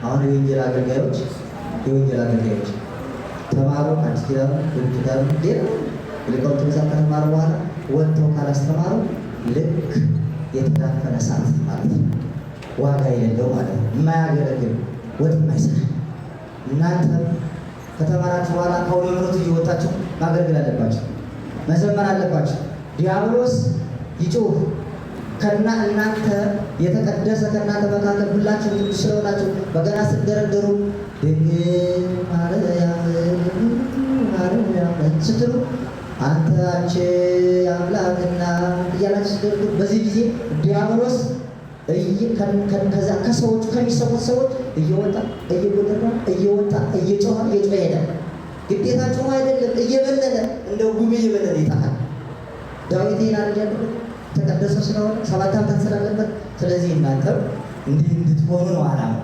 አሁን የወንጌል አገልጋዮች ተማሩ አዲስ ኪዳን ብሉይ ኪዳን ሌላ ሊቃውንት መጽሐፍ ከተማሩ በኋላ ወጥተው ካላስተማሩ ልክ የተዳፈነ እሳት ማለት ነው። ዋጋ የሌለው ማለት ነው። የማያገለግል ወጥ የማይሰራ። እናንተ ከተማራችሁ በኋላ ከአውደ ምሕረቱ እየወጣችሁ ማገልገል አለባችሁ፣ መዘመር አለባችሁ። ዲያብሎስ ይጮህ እናንተ የተቀደሰ ከእናንተ መካከል ሁላችሁ ቅዱስ ስለሆናችሁ በገና ስትደረደሩ ድንግል ማርያም ስትሉ አንቺ አምላክና እያላችሁ ስትደረድሩ በዚህ ጊዜ ዲያብሎስ ከሰዎቹ ከሚሰሙት ሰዎች እየወጣ እየጮኸ ሄደ። ግዴታችሁ አይደለም፣ እየበለለ እንደው ጉም እየበለለ ይጣል። ዳዊት ይላል ተቀደሰ ስለሆነ 7 ዓመት ስላለበት፣ ስለዚህ እናንተም እንዲህ እንድትሆኑ ነው ዓላማው።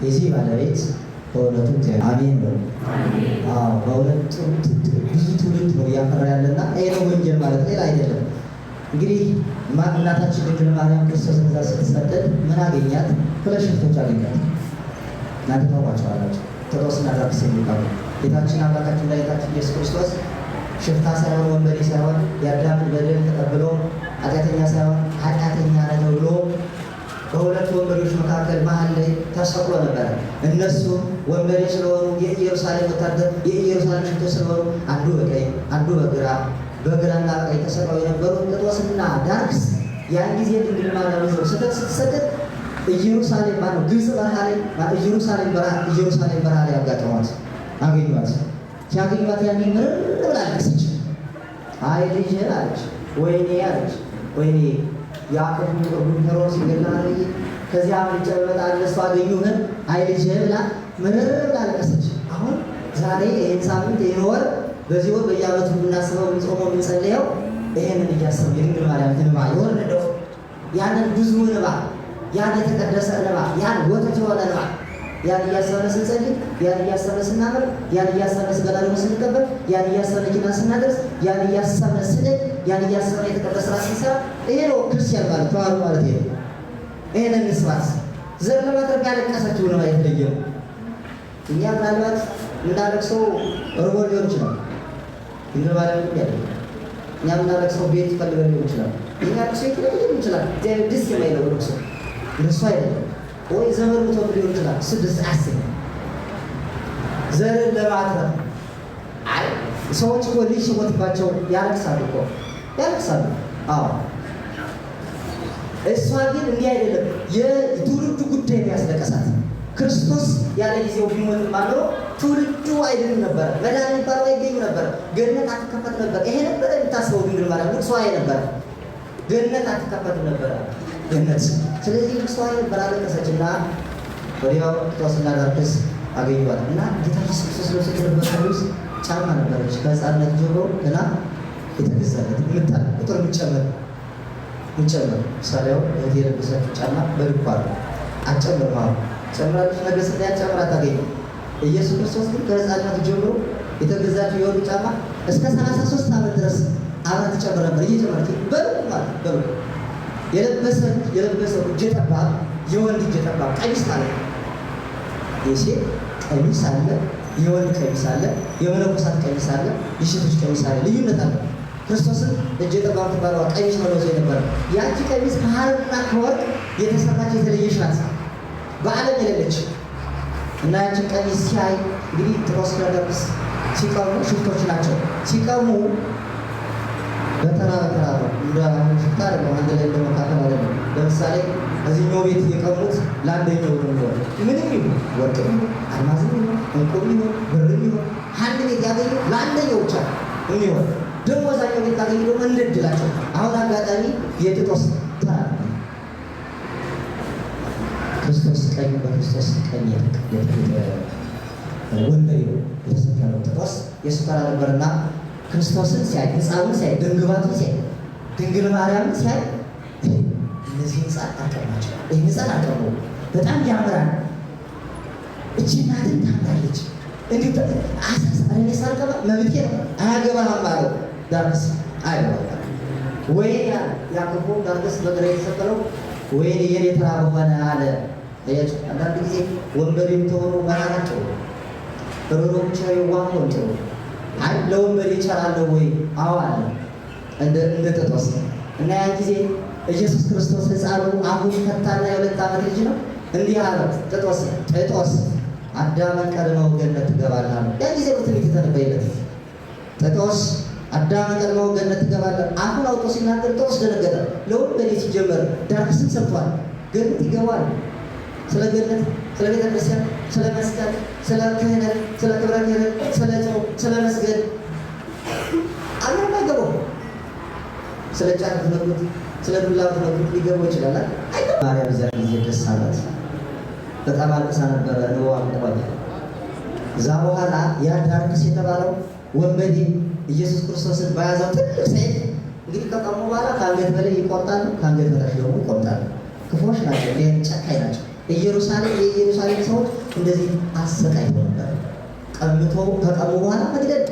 የዚህ ባለቤት በእውነቱ አሜን ነው። በእውነቱ ብዙ ትውልድ ነው እያፈራ ያለና ይሄ ነው ወንጌል ማለት ሌላ አይደለም። እንግዲህ እናታችን ድንግል ማርያም ክርስቶስ እዛ ስትሰደድ ምን አገኛት? ሁለት ሽፍቶች አገኛት። እናንተ ታውቋቸዋላችሁ። ቴዎድሮስና ዳርክስ የሚባሉ ጌታችን አምላካችን መድኃኒታችን ኢየሱስ ክርስቶስ ሽፍታ ሳይሆን ወንበዴ ሳይሆን የአዳምን በደል ተቀብሎ ኃጢአተኛ ሳይሆን ኃጢአተኛ ነው ተብሎ በሁለት ወንበዴዎች መካከል መሀል ላይ ተሰቅሎ ነበረ። እነሱ ወንበዴ ስለሆኑ የኢየሩሳሌም ወታደር የኢየሩሳሌም ሽፍቶች ስለሆኑ አንዱ በቀኝ አንዱ በግራና በቀኝ ተሰቅለው የነበሩ ጴጥሮስና ዳርክስ ያን ጊዜ ድንግል ማርያም ይዘው ስትሰደድ ኢየሩሳሌም ማነው ግብፅ በረሃ ላይ ኢየሩሳሌም በረሃ ላይ አጋጠሟት፣ አገኟት። ሲያገኟት ያኔ ምርር ብላ አለቀሰች። አይ ልጅ አለች፣ ወይኔ አለች፣ ወይኔ ያዕቆብ ሄሮድስ ይገላል፣ ከዚያ ልጅ በመጣ እነሱ አገኙህን፣ አይ ልጅ ብላ ምርር ብላ አለቀሰች። አሁን ዛሬ ይህን ሳምንት ይህን ወር በዚህ ወር በየዓመቱ የምናስበው የምንጾመው የምንጸልየው ይሄንን እያሰቡ የድንግል ማርያም እንባ የወረደው ያንን ብዙ እንባ ያን የተቀደሰ እንባ ያን ወተት የሆነ እንባ ያን እያሰብን ስንጸልይ ያን እያሰብን ስናምር ያን እያሰብን ስገና ደግሞ ስንቀበል ያን እያሰብን ኪዳን ስናደርስ ያን እያሰብን ስንል ያን እያሰብን የተቀደሰ ስራ ስንሰራ ይሄ ነው ክርስቲያን ማለት ተዋህዶ ማለት ይሄ ነው። ይሄንን እንስማት። ዘር ለማድረግ ያለቀሰችው ነው የተለየው። እኛ ምናልባት የምናለቅሰው ርቦ ሊሆን ይችላል። ድንግል ማርያም ያለ እኛ የምናለቅሰው ቤት ፈልገን ሊሆን ይችላል። እኛ ልቅሶ የተለየ ሊሆን ይችላል። ደስ የማይለው ልቅሶ እንደሱ አይደለም። ወይ ዘመን ሙቶ ሊሆን ይችላል። ስድስት አስር ዘርን ለማትረፍ አይ ሰዎች እኮ ልጅ ሲሞትባቸው ያለቅሳሉ እኮ ያለቅሳሉ። እሷ ግን እንዲህ አይደለም። የትውልዱ ጉዳይ ነው ያስለቀሳት። ክርስቶስ ያለ ጊዜው ቢሞት ማኖሮ ትውልዱ አይድንም ነበር፣ መዳን የሚባለው አይገኙ ነበር፣ ገነት አትከፈት ነበር። ይሄ ነበር የምታስበው ድንግል ማርያም። ልቅሷ ነበር፣ ገነት አትከፈት ነበር ገነት። ስለዚህ ልቅሷ ነበር። አለቀሰችና ወዲያው ጴጥሮስና ዳርክስ አገኟት እና ጌታ ኢየሱስ ክርስቶስ ለብሶ ልብስ ጫማ ነበረች። ከሕፃንነት ጀምሮ ገና የተገዛለት ምታል ቁጥር ምጨመር ምሳሌው እህት የለበሰችው ጫማ በልኳ ነው። አጨምር ማለት ጨምራለች። ነገ ስታይ ጨምራ ታገኝ። ኢየሱስ ክርስቶስ ግን ከሕፃንነት ጀምሮ የተገዛችው የወርቅ ጫማ እስከ 33 ዓመት ድረስ አብራ ትጨምር ነበር። እየጨመረች በልኩ ማለት በልኩ የለበሰው እጀ ጠባብ የወንድ እጀ ጠባብ ቀሚስ ማለት ነው። የሴት ቀሚስ አለ፣ የወንድ ቀሚስ አለ፣ የመነኮሳት ቀሚስ አለ፣ የሴቶች ቀሚስ አለ። ልዩነት አለ። ክርስቶስን እጀ ጠባብ ትባለዋ ቀሚስ ነው ለብሶ የነበረ። ያቺ ቀሚስ ከሐርና ከወርቅ የተሰራች የተለየች ናት፣ በዓለም የሌለች እና ያችን ቀሚስ ሲያይ እንግዲህ ጴጥሮስና ዳርክስ ሲቀሙ ሽፍቶች ናቸው። ሲቀሙ በተራ ነው። እንደ ሽፍታ አይደለም፣ አንድ ላይ እንደመካከል አይደለም። ለምሳሌ እዚህኛው ቤት የቀሙት ለአንደኛው ነው። ምንም ይሁን ወርቅ ይሁን አልማዝ ይሁን እንቁ ይሁን ብር ይሁን አንድ ቤት ያገኙ ለአንደኛው ብቻ የሚሆን ደግሞ እዛኛው ቤት ያገኙ ደግሞ እንደድላቸው። አሁን አጋጣሚ የጴጥሮስ ተራ ክርስቶስ ቀኝ በክርስቶስ ቀኝ ወንበዴ የተሰቀለው ጴጥሮስ የእሱ ተራ ነበርና ክርስቶስን ሲያይ ሕፃኑን ሲያይ ድንግባቱን ሲያይ ድንግል ማርያምን ሲያይ እነዚህ ሕፃን አቀማቸው። ይህ ሕፃን አቀሙ በጣም ያምራል። እቺ እናትን ታምራለች። እንዲሁ አሳሳ እኔ ሳልቀባ መብቴ ነው አያገባህም አለው ዳርክስ። አይገባም ወይ ያዕቆብ ዳርክስ በግራ የተሰቀለው ወይ የኔ ተራ በሆነ አለ አያችሁ፣ አንዳንድ ጊዜ ወንበዴም ተሆኑ መናናቸው ሮሮ ብቻ የዋህ ሆን ጥሩ። አይ ለወንበዴ ይቻላለሁ ወይ? አዎ አለ እንደ ጴጥሮስ እና ያን ጊዜ ኢየሱስ ክርስቶስ ሕፃኑ አፉን ፈታና የ2 ዓመት ልጅ ነው እንዲህ አለው፣ ጴጥሮስ አዳምን ቀድመው ገነት ትገባለህ አለው። ያን ጊዜ ትንቢት የተነበየለት ጴጥሮስ አዳምን ቀድመው ገነት ትገባለህ። አፉን አውጦ ሲናገር ጴጥሮስ ደነገጠ። ለወንበዴ ሲጀመር ዳርክስን ሰምቷል። ገነት ይገባል። ስለ ገነት፣ ስለ ቤተ ክርስቲያን፣ ስለ መስቀል፣ ስለ ክህነት፣ ስለ ክብረ ክህነት፣ ስለ ጾም፣ ስለ መስገድ አሁን አይገባው። ስለ ጫት ትነግሩት፣ ስለ ዱላ ትነግሩት ሊገባው ይችላል። ማርያም እዚያ ጊዜ ደስ አላት። በጣም አልቅሳ ነበረ። ነው አቆየ። እዛ በኋላ ያ ዳርክስ የተባለው ወንበዴ ኢየሱስ ክርስቶስን በያዘው ትልቅ ሰይፍ እንግዲህ ከቀሙ በኋላ ከአንገት በላይ ይቆርጣሉ፣ ከአንገት በታች ደግሞ ይቆርጣሉ። ክፉዎች ናቸው፣ ጨካኝ ናቸው። የኢየሩሳሌም ሰዎች እንደዚህ አሰቃይተው ነበር። ከቀሙ በኋላ መግደል፣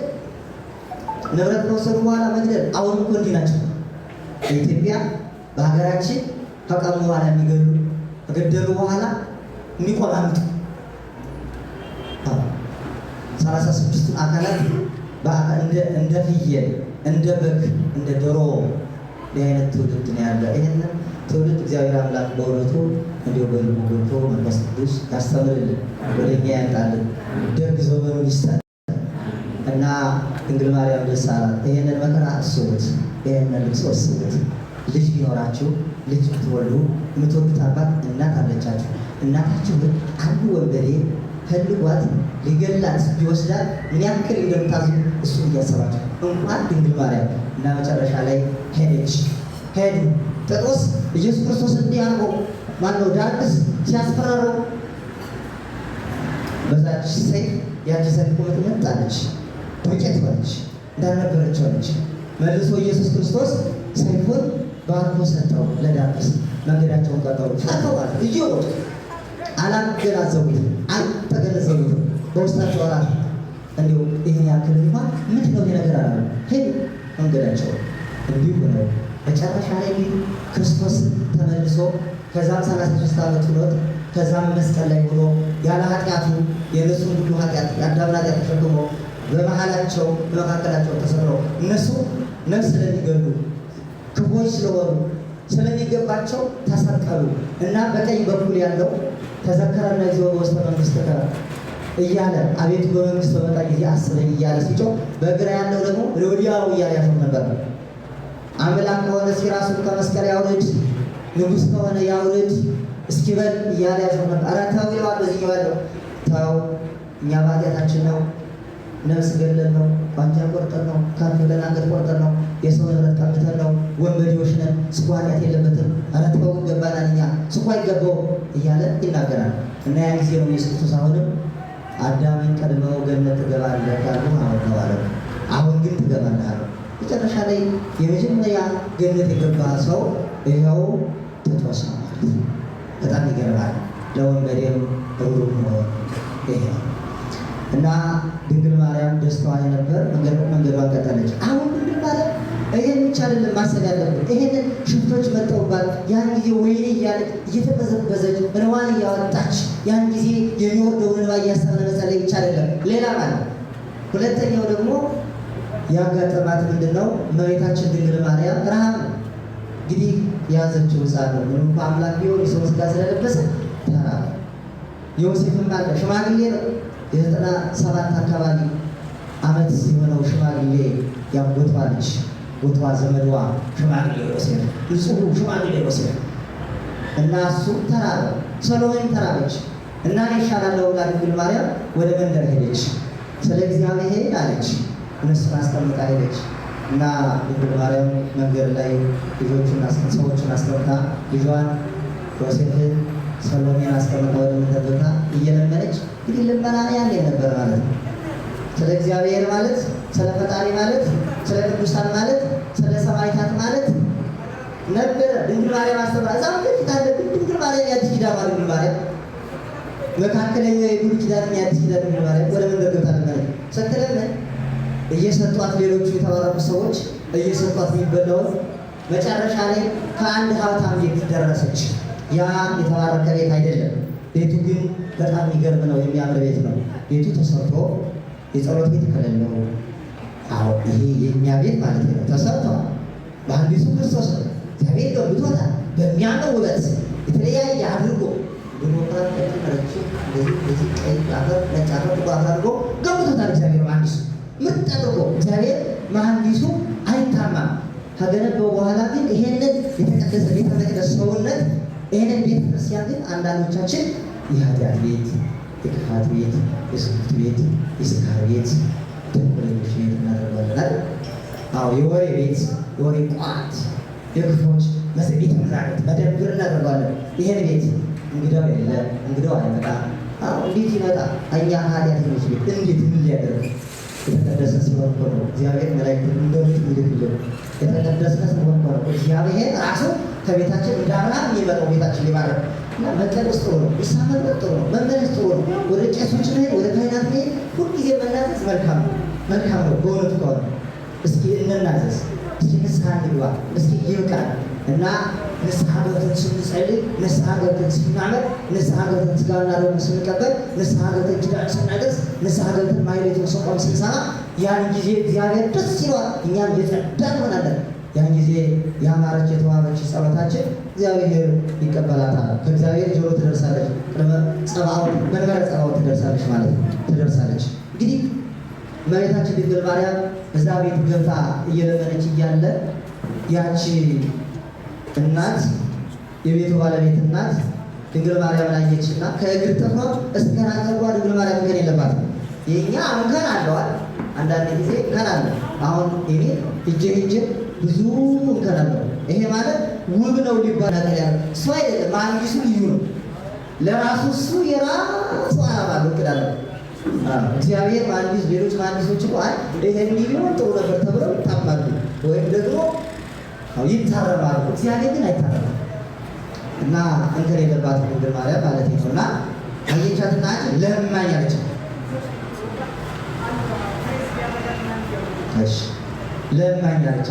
ንብረት ከወሰዱ በኋላ መግደል። አሁን እኮ እንዲህ ናቸው። በኢትዮጵያ በሀገራችን ከቀሙ በኋላ የሚገሉ ከገደሉ በኋላ የሚቆማምጡ 36 አካላት እንደ ፍየል፣ እንደ በግ፣ እንደ ዶሮ አይነት ትውልድ ነው ያለ። ይህንን ትውልድ እግዚአብሔር አምላክ በእውነቱ እንዲሁ በልቡ ገብቶ መንፈስ ቅዱስ ያስተምርልን፣ ወደ እኛ ያምጣልን፣ ደግ ዘመኑን ይስጠን እና ድንግል ማርያም ደስ አላት። ይህንን መከራ አስቡት፣ ይህንን ልቅሶ አስቡት። ልጅ ቢኖራችሁ ልጅ ብትወልዱ የምትወዱት አባት እናት አለቻችሁ። እናታችሁ ግን አንዱ ወንበዴ ፈልጓት ሊገላት ቢወስዳት ምን ያክል እንደምታዝኑ እሱ እያሰባችሁ እንኳን ድንግል ማርያም እና መጨረሻ ላይ ሄዱ። ጴጥሮስ ኢየሱስ ክርስቶስ እንዲህ አድርጎ ማነው ዳርክስ ሲያስፈራረው በዛች ሰይፍ ያቺ ሰይፍ ቁመት መጣለች፣ ዱቄት ሆነች፣ እንዳልነበረች ሆነች። መልሶ ኢየሱስ ክርስቶስ ሰይፉን ባርኮ ሰጠው ለዳርክስ። መንገዳቸውን ቀጠሉ። ፈርተዋል፣ እየሮጡ አላገናዘቡትም፣ አልተገነዘቡትም። በውስጣቸው አላት እንዲሁ ይህን ያክል እንኳን ምንድን ነው ነገር አላሉ። ሄዱ መንገዳቸው እንዲሁ ነው። መጨረሻ ላይ ክርስቶስ ተመልሶ ከዛም 33 ዓመት ሆኖት ከዛም መስቀል ላይ ሆኖ ያለ ኃጢአቱ የነሱን ሁሉ ኃጢአት የአዳምን ኃጢአት ተሸክሞ በመካከላቸው ተሰብረው እነሱ ነፍስ ስለሚገሉ ክፎች ስለሆኑ ስለሚገባቸው ተሰቀሉ እና በቀኝ በኩል ያለው ተዘከረና እግዚኦ በውስተ መንግሥትከ እያለ አቤቱ በመንግስት በመጣ ጊዜ አስበኝ እያለ ሲጮህ፣ በግራ ያለው ደግሞ ወዲያው እያለ ያሾፍ ነበር። አምላክ ከሆነ እስኪ ራሱን ከመስቀል ያውርድ፣ ንጉሥ ከሆነ ያውርድ እስኪበል እያለ ያሾፍ ነበር። ኧረ ተው ይለዋል። በዚህኛው ያለው ተው፣ እኛ በኃጢአታችን ነው፣ ነፍስ ገለን ነው፣ ባንጃ ቆርጠን ነው፣ ከፍ ብለን አንገት ቆርጠን ነው፣ የሰው ንብረት ቀምተን ነው፣ ወንበዴዎች ነን፣ ስኳ ኃጢአት የለበትም፣ ኧረ ተው ይገባናል፣ እኛ ስኳ ይገባው እያለ ይናገራል። እና ያን ጊዜ ነው ኢየሱስ ክርስቶስ አሁንም አዳምን ቀድመው ገነት ትገባለህ ካሉ አሁን ነው አለ። አሁን ግን ትገባለህ አለ። መጨረሻ ላይ የመጀመሪያ ገነት የገባ ሰው ይኸው ጴጥሮስ ነው ማለት ነው። በጣም ይገርማል። ለወንበዴም ሩሩህ ነው ይሄ እና ድንግል ማርያም ደስታዋ ነበር። መንገዷን ቀጠለች። አሁን ድንግል ማርያም ይሄን ብቻ አይደለም ማሰብ ያለብን። ይሄንን ሽፍቶች መጥተውባት ያን ጊዜ ወይኔ እያለች እየተበዘበዘች እንባዋን እያወጣች ያን ጊዜ የሚወርደውን እንባ እያሰበ መጸለይ ብቻ አይደለም፣ ሌላ ማለት። ሁለተኛው ደግሞ ያጋጠማት ምንድነው? እመቤታችን ድንግል ማርያም ረሃብ እንግዲህ የያዘችው ሕፃን ነው። ምንም እንኳ አምላክ ቢሆን የሰው ሥጋ ስለለበሰ ተራበ። ዮሴፍም አለ ሽማግሌ ነው። የ97 አካባቢ ዓመት ሲሆነው ሽማግሌ ያጎቷ ልጅ ጎቷ ዘመዷ ሽማግሌ ዮሴፍ ንጹሑ ሽማግሌ ዮሴፍ እና እሱ ተራበ። ሰሎሜም ተራበች እና ይሻላለሁ ብላ ድንግል ማርያም ወደ መንደር ሄደች። ስለ እግዚአብሔር አለች። እነሱን አስቀምጣ ሄደች እና ድንግል ማርያም መንገድ ላይ ሰዎችን አስቀምጣ ልጇን ዮሴፍን ሰሎሜን አስቀምጣ ወደ መንደር ቦታ እየለመነች እንግዲህ ልመና ያኔ ነበር ማለት ነው። ስለ እግዚአብሔር ማለት፣ ስለ ፈጣሪ ማለት፣ ስለ ቅዱሳን ማለት፣ ስለ ሰማዕታት ማለት ነበር። ድንግል ማርያም አስተምራ እዛም በፊት አለ። ድንግል ማርያም የአዲስ ኪዳን ድንግል ማርያም መካከለኛ የብሉይ ኪዳን የአዲስ ኪዳን ድንግል ማርያም ወደ መንደር ገብታ ለመነች። ስትለምን እየሰጧት ሌሎቹ የተባረኩ ሰዎች እየሰጧት የሚበላውን መጨረሻ ላይ ከአንድ ሀብታም ቤት ደረሰች። ያ የተባረከ ቤት አይደለም፣ ቤቱ ግን በጣም የሚገርም ነው፣ የሚያምር ቤት ነው። ቤቱ ተሰርቶ የጸሎት ቤት ከሌለው፣ አዎ ይሄ የእኛ ቤት ማለት ነው ተሰርቷል። በአዲሱ ክርስቶስ ነው እግዚአብሔር ገንብቶታል። በሚያምር ውበት የተለያየ አድርጎ ብሎታት ተቀረጭ እንደዚህ ቀይ አፈር ነጭ አፈር ጥቁር አፈር አድርጎ ገንብቶታል። እግዚአብሔር መሐንዲሱ ምርጥ አድርጎ እግዚአብሔር መሐንዲሱ አይታማም። ከገነባው በኋላ ግን ይሄንን የተቀደሰ ቤተ መቅደስ ሰውነት ይሄንን ቤተ ክርስቲያን ግን አንዳንዶቻችን የኃጢአት ቤት፣ የክፋት ቤት፣ የስኩት ቤት፣ የስካር ቤት፣ ተንኮለኞች ቤት እናደርጋለን። አዎ የወሬ ቤት፣ የወሬ ቋት፣ የክፎች ቤተ መዛግብት መደብር እናደርጋለን። ይሄን ቤት እንግዳው የለ፣ እንግዳው አይመጣ። አዎ እንዴት ይመጣ? እኛ ኃጢአተኞች ቤት እንዴት ምን ሊያደርግ? የተቀደሰ ሲሆን እኮ ነው እግዚአብሔር መላእክትን እንደቤት ይልክልን። የተቀደሰ ሲሆን እኮ ነው እግዚአብሔር ራሱ ከቤታችን እንደ አብርሃም የሚመጣው ቤታችን ሊባረክ እና መቀደስ ጥሩ ነው። ንስሐ መግባት ጥሩ ነው። መመለስ ጥሩ ነው። ወደ ቄሶች መሄድ፣ ወደ ካህናት መሄድ ሁልጊዜ መናዘዝ መልካም ነው። መልካም ነው በእውነቱ ከሆነ እስኪ እንናዘዝ፣ እስኪ ንስሐ እንግባ፣ እስኪ ይብቃል እና ንስሐ ገብተን ስንጸልይ፣ ንስሐ ገብተን ስናመር፣ ንስሐ ገብተን ስጋና ደሙን ስንቀበል፣ ንስሐ ገብተን ኪዳን ስናደርስ፣ ንስሐ ገብተን ማኅሌቱን ስንቆም ስንሰማ ያን ጊዜ እግዚአብሔር ደስ ይለዋል። እኛም የጸዳ እንሆናለን። ያን ጊዜ ያማረች የተዋበች ጸሎታችን እግዚአብሔር ይቀበላታል። ከእግዚአብሔር ጆሮ ትደርሳለች። መንበረ ጸባዖት ትደርሳለች ማለት ነው። ትደርሳለች። እንግዲህ እመቤታችን ድንግል ማርያም እዛ ቤት ገብታ እየለመነች እያለ ያቺ እናት የቤቱ ባለቤት እናት ድንግል ማርያም ላየችና ከእግር ጥፍሯ እስከ ራስ ፀጉሯ ድንግል ማርያም እንከን የለባትም። የእኛ እንከን አለዋል። አንዳንድ ጊዜ እንከን አለ። አሁን እኔ ሂጄ ብዙ እንከን አለው። ይሄ ማለት ውብ ነው ሊባል ነገር ያለ እሱ አይደለም። መሐንዲሱ ልዩ ነው። ለራሱ እሱ የራሱ ዓላማ ነው፣ እቅድ አለው። እግዚአብሔር መሐንዲስ፣ ሌሎች መሐንዲሶች እኮ ይሄ እንዲህ ቢሆን ጥሩ ነበር ተብለው ይታማሉ ወይም ደግሞ ይታረማሉ። እግዚአብሔር ግን አይታረም እና እንከን የለባትም ድንግል ማርያም ማለት ነው። እና አየቻትና ለማኝ አለች። እሺ ለማኝ አለች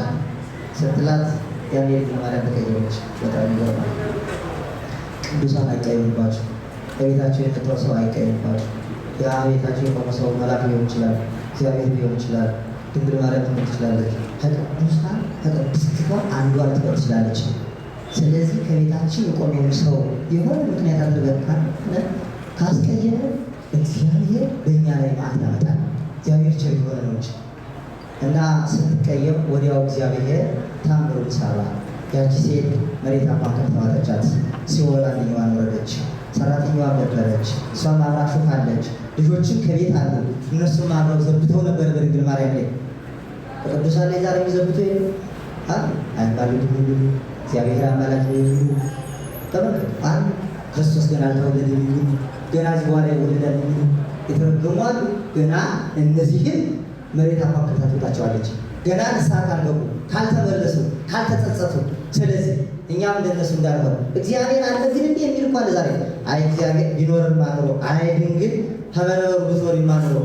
ስትላት ያኔ ድንግል ማርያም ተቀየመች። በጣም ይገርማል። ቅዱሳን አይቀየሙባችሁ፣ በቤታቸው የመጣው ሰው አይቀየሙባችሁ። ያ ቤታቸው የቆመ ሰው መልአክ ሊሆን ይችላል፣ እግዚአብሔር ሊሆን ይችላል፣ ድንግል ማርያም ትሆን ትችላለች። ከቅዱሳን ከቅድስቲቷ አንዷ ልትሆን ትችላለች። ስለዚህ ከቤታችን የቆመውን ሰው የሆነ ምክንያት አድርገን ካስቀየመ እግዚአብሔር በእኛ ላይ መዓት ያመጣል። እግዚአብሔር ቸር የሆነ ነው እንጂ እና ስትቀየም ወዲያው እግዚአብሔር ታምሩን ሰራ። ያቺ ሴት መሬት አማካኝ ተዋጠቻት። ሲኦል አንደኛዋን ወረደች፣ ሰራተኛዋን ገደለች፣ እሷም አብራ ሾካለች። ልጆችም ከቤት አሉ፣ እነሱም አብረው ዘብተው ነበር በድንግል ማርያም ላይ። በቅዱሳን ላይ ዛሬ የሚዘብቱ አይባሉት ሁሉ እግዚአብሔር አማላጅ ነው የሚሉ ተመልከቱ። ክርስቶስ ገና አልተወለደ የሚሉ ገና እዚህ በኋላ ይወለዳል የሚሉ የተረገሙ አሉ። ገና እነዚህም መሬት አማካኝ ታወጣቸዋለች። ገና ንስሐ ካልገቡ፣ ካልተመለሱ፣ ካልተጸጸቱ። ስለዚህ እኛም እንደነሱ እንዳልሆነ እግዚአብሔር አለ ግን እንዲህ የሚል እንኳን ዛሬ አይ እግዚአብሔር ቢኖርም ማኖሮ አይ ድንግል ከመነበሩ ብትኖር ማኖሮ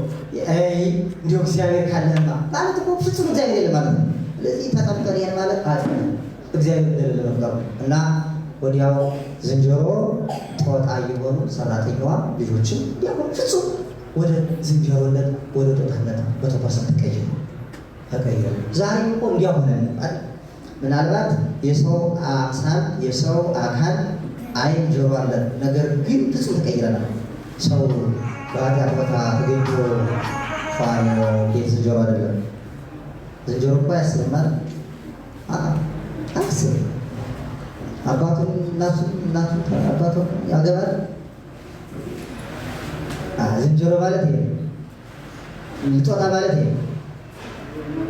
እንዲሁ እግዚአብሔር ካለህማ ማለት እኮ ፍጹም እግዚአብሔር የለም ማለት ነው። ስለዚህ ተጠምቀን ይሄን ማለት እግዚአብሔር እንደሌለ መፍጠሩ እና ወዲያው ዝንጀሮ ጦጣ እየሆኑ ሰራተኛዋ ልጆችም እንዲያው ፍጹም ወደ ዝንጀሮነት ወደ ጦጣነት 100% ተቀየሩ። ዛሬ እኮ እንዲያው ሆነን ምናልባት የሰው አምሳል የሰው አካል አይን ጆሮ አለን፣ ነገር ግን ፍጹም ተቀይረናል። ሰው በኃጢአት ቦታ ተገኝቶ ዝንጀሮ አይደለም። ዝንጀሮ እኮ ያስብማል አስብ አባቱን እናቱን አባቱን ያገባል። ዝንጀሮ ማለት ይሄ ጦጣ ማለት ይሄ።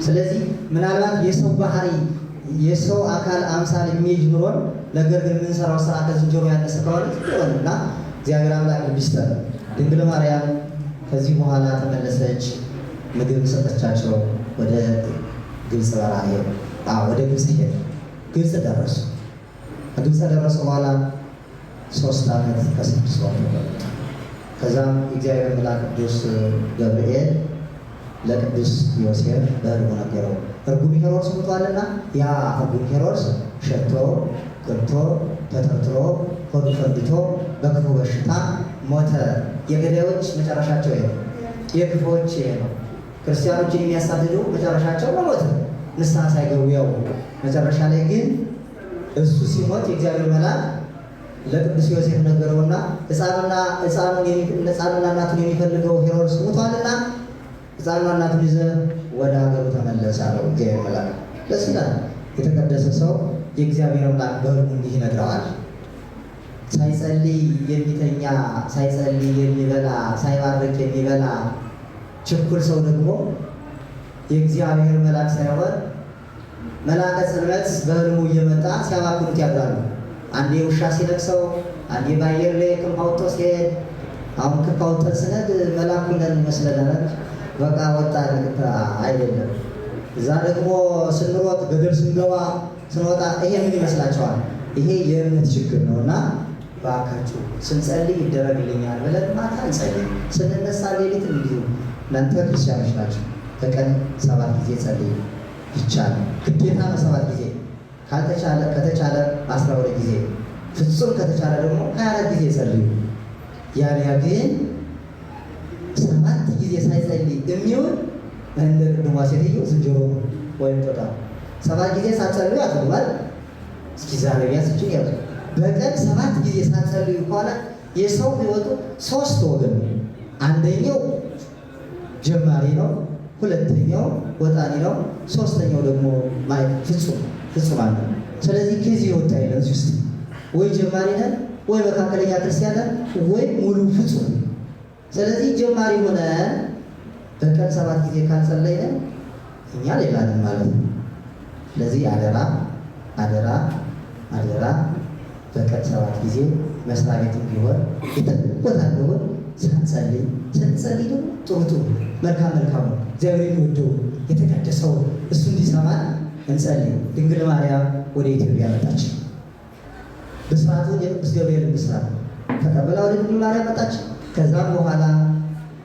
ስለዚህ ምናልባት የሰው ባህሪ የሰው አካል አምሳል የሚይዝ ኑሮን ነገር ግን የምንሰራው ስራ ከዝንጀሮ ያነሰ ከሆነ ይሆንና እግዚአብሔር አምላክ ቢስተር ድንግል ማርያም ከዚህ በኋላ ተመለሰች። ምግብ ሰጠቻቸው። ወደ ግብፅ በረሃ ሄዱ። ወደ ግብፅ ሄዱ። ግብፅ ደረሱ። ከግብፅ ደረሱ በኋላ 3 ዓመት ከ6 ወር ነበር። ከዛም የእግዚአብሔር መልአክ ቅዱስ ገብርኤል ለቅዱስ ዮሴፍ በሕልሙ ነገረው። እርጉም ሄሮድስ ሞቷልና ያ እርጉም ሄሮድስ ሸቶ ቅርቶ ተጠርጥሮ ሆዱ ፈንድቶ በክፉ በሽታ ሞተ። የገዳዮች መጨረሻቸው ይሄ ነው። የክፉዎች ይሄ ነው። ክርስቲያኖችን የሚያሳድዱ መጨረሻቸው በሞት ንስሐ ሳይገቡ ያው መጨረሻ ላይ ግን እሱ ሲሞት የእግዚአብሔር መልአክ ለቅዱስ ዮሴፍ ነገረውና ሕፃኑና እናቱን የሚፈልገው ሄሮድስ ሞቷልና ሕፃኑና እናቱን ይዘህ ወደ ሀገሩ ተመለስ አለው እግዚአብሔር መልአክ። ደስ ይላል። የተቀደሰ ሰው የእግዚአብሔር መልአክ በሕልሙ እንዲህ ይነግረዋል። ሳይጸልይ የሚተኛ ሳይጸልይ የሚበላ ሳይባርክ የሚበላ ችኩል ሰው ደግሞ የእግዚአብሔር መልአክ ሳይሆን መልአከ ጽልመት በሕልሙ እየመጣ ሲያባክኑት ያድራሉ። አንዴ ውሻ ሲነክሰው፣ አንዴ በአየር ላይ ክንፍ አውጥቶ ሲሄድ፣ አሁን ክንፍ አውጥተን ስነድ መልአኩ ነን ይመስለናል። በቃ ወጣ ልቅታ አይደለም። እዛ ደግሞ ስንሮጥ ገደል ስንገባ ስንወጣ ይሄ ምን ይመስላችኋል? ይሄ የእምነት ችግር ነው እና በአካችሁ ስንጸልይ ይደረግልኛል ብለን ማታ እንጸልይ፣ ስንነሳ ሌሊት እንዲሁ። እናንተ ክርስቲያኖች ናቸው። በቀን 7 ጊዜ ጸልዩ። ይቻላል፣ ግዴታ ነው 7 ጊዜ። ከተቻለ 12 ጊዜ፣ ፍጹም ከተቻለ ደግሞ 24 ጊዜ ጸልዩ። ያሊያ ግን 7 ጊዜ ሳይጸልይ የሚውል እንደ ቅድሟ ሴትዮ ዝንጀሮ ወይም ጦጣ። 7 ጊዜ ሳትጸልዩ አትሉማል። እስኪ ዛሬ ቢያስችል ያዙ። በቀን 7 ጊዜ ሳትጸልዩ ከሆነ የሰው ሕይወቱ 3 ወገን ነው። አንደኛው ጀማሪ ነው፣ ሁለተኛው ወጣኒ ነው፣ ሶስተኛው ደግሞ ፍጹም አለ። ስለዚህ ከዚህ ወጣ የለም። እዚህ ውስጥ ወይ ጀማሪ ነን፣ ወይ መካከለኛ ክርስቲያን ነን፣ ወይ ሙሉ ፍጹም። ስለዚህ ጀማሪ ሆነ በቀን 7 ጊዜ ካልጸለይን እኛ ሌላ ነን ማለት ነው። ስለዚህ አደራ በቀን 7 ጊዜ መስሪያ ቤትም ቢሆን ቦታ ቢሆን ስንጸልይ ደግሞ ጥሩ መልካም እግዚአብሔር የሚወደው የተቀደሰው እሱ እንዲሰማን እንጸልይ። ድንግል ማርያም ወደ ኢትዮጵያ መጣች። ብስራቱ የቅዱስ ገብርኤል ብስራት ተቀበላ ወደ ድንግል ማርያም መጣች። ከዛም በኋላ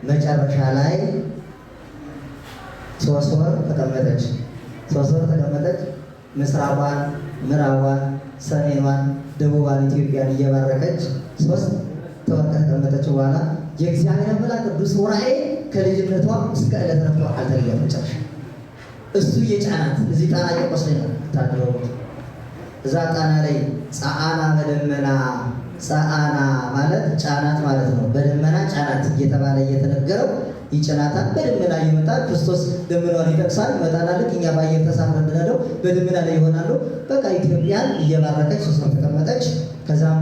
መጨረሻ ላይ 3 ወር ተቀመጠች። ምስራቋን፣ ምዕራቧን፣ ሰሜኗን፣ ደቡባን ኢትዮጵያን እየባረከች 3 ወር ከተቀመጠች በኋላ የእግዚአብሔር መልአክ ቅዱስ ዑራኤል ከልጅነቷ እስከ ዕለተ ረፍቷ አልተለያትም። መጨረሻ እሱ የጫናት እዚህ ጣና ቂርቆስ ላይ ነው ታድረው። እዛ ጣና ላይ ጸአና በደመና ጸአና ማለት ጫናት ማለት ነው። በደመና ጫናት እየተባለ እየተነገረው ይጭናታል። በደመና ይመጣል። ክርስቶስ ደመናውን ይጠቅሳል። ይመጣና ልክ እኛ በአየር ተሳፍረን እንድንሄደው በደመና ላይ ይሆናሉ። በቃ ኢትዮጵያን እየባረከች 3 ወር ተቀመጠች። ከዛም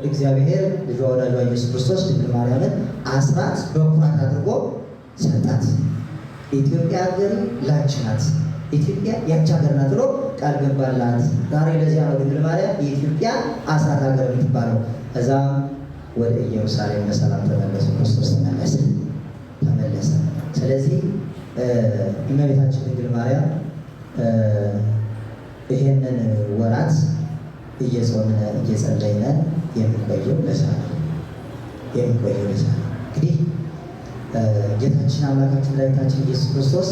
እግዚአብሔር ልጇ ወዳጇ ኢየሱስ ክርስቶስ ድንግል ማርያምን አስራት በኩራት አድርጎ ሰጣት። ኢትዮጵያ ሀገር ላንቺ ናት፣ ኢትዮጵያ ያንቺ ሀገር ናት ብሎ ቃል ገባላት። ዛሬ ለዚያ ነው ድንግል ማርያም የኢትዮጵያ አስራት ሀገር የምትባለው። ከዛም ወደ ኢየሩሳሌም በሰላም ተመለሱ። ክርስቶስ ተመለሰ። ስለዚህ እመቤታችን ድንግል ማርያም ይሄንን ወራት እየጾምነ እየጸለይነ የምንቆየው ለዛ ነው። እንግዲህ ጌታችን አምላካችን መድኃኒታችን ኢየሱስ ክርስቶስ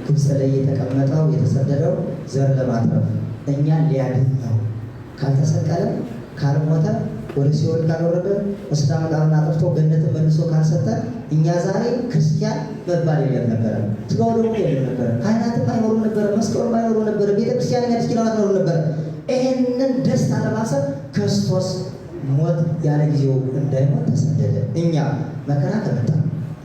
ግብፅ ላይ የተቀመጠው የተሰደደው ዘር ለማትረፍ እኛን ሊያድን ነው። ካልተሰቀለ ካልሞተ ወደ ሲኦል ካልወረደ ወስዳ መቃብሩን አጥፍቶ ገነትን መልሶ ካልሰጠ እኛ ዛሬ ክርስቲያን መባል የለም ነበረ። ስጋው ደግሞ የለም ነበረ። ካህናትም አይኖሩም ነበረ። መስቀሉም አይኖሩም ነበረ። ቤተክርስቲያን ጋር እስኪ አይኖሩ ነበረ። ይህንን ደስታ ለማሰብ ክርስቶስ ሞት ያለ ጊዜው እንዳይሞት ተሰደደ። እኛ መከራ ከመጣ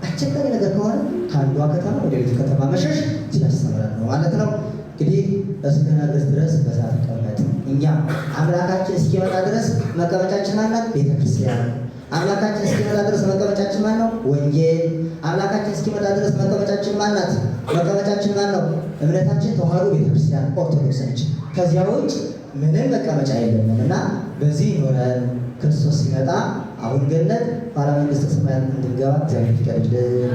አስቸጋሪ ነገር ከሆነ ከአንዷ ከተማ ወደ ሌላ ከተማ መሸሽ ሲያስተምረን ነው ማለት ነው። እንግዲህ እስከ ነገ ድረስ በዛ ተቀመጥ። እኛ አምላካችን እስኪመጣ ድረስ መቀመጫችን ማናት? ቤተክርስቲያን። አምላካችን እስኪመጣ ድረስ መቀመጫችን ማን ነው? ወንጌል። አምላካችን እስኪመጣ ድረስ መቀመጫችን ማናት? መቀመጫችን ማን ነው? እምነታችን ተዋህዶ ቤተክርስቲያን ኦርቶዶክስ ነች። ከዚያ ውጭ ምንም መቀመጫ የለንም እና በዚህ ኖረን ክርስቶስ ሲመጣ አሁን ገነት ባለ መንግስተ ሰማያት እንድንገባ እግዚአብሔር ይፍቀድልን።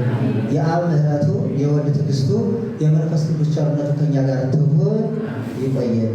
የአብ ምሕረቱ የወልድ ትዕግስቱ የመንፈስ ቅዱስ ቸርነቱ ከኛ ጋር ትሁን። ይቆየን።